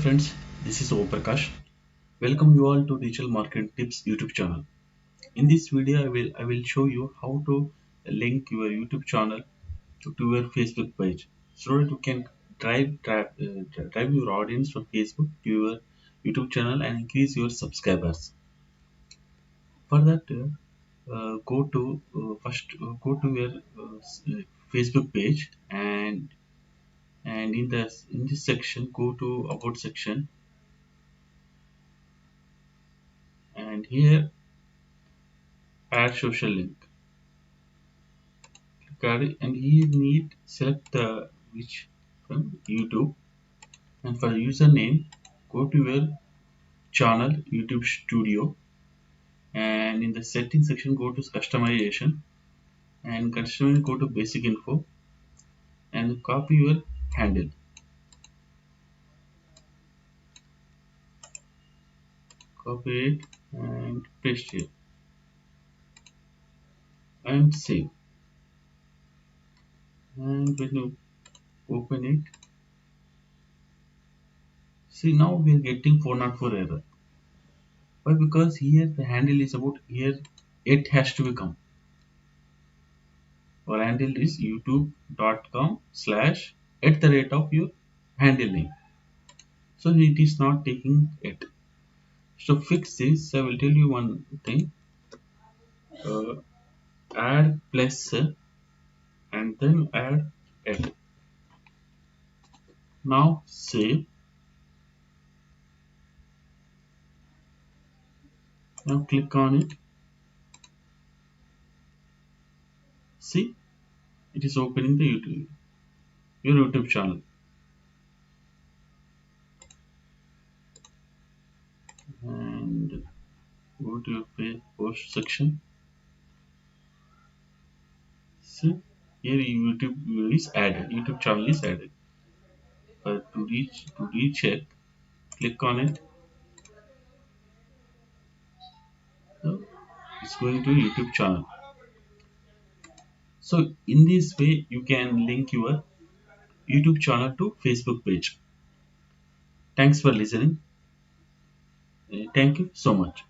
friends, this is Prakash. Welcome you all to Digital Marketing Tips YouTube channel. In this video, I will show you how to link your YouTube channel to your Facebook page, so that you can drive your audience from Facebook to your YouTube channel and increase your subscribers. For that, go to first go to your Facebook page and in this section go to About section, and here add social link. Carry and you need select the which from YouTube, and for username go to your channel YouTube studio, and in the settings section go to customization, and go to basic info and copy your handle. Copy it and paste here and save. And when you open it, see now we are getting 404 error. Why? Because here the handle is about here, it has to become. Our handle is youtube.com/@ of your handle name. So it is not taking it. So fix this. I will tell you one thing. Uh, Add plus and then add it. Now save. Now click on it. See, it is opening the your YouTube channel. And go to your post section. See, here YouTube is added. YouTube channel is added. To recheck, click on it. So it's going to YouTube channel. So in this way you can link your YouTube channel to Facebook page. Thanks for listening. Thank you so much.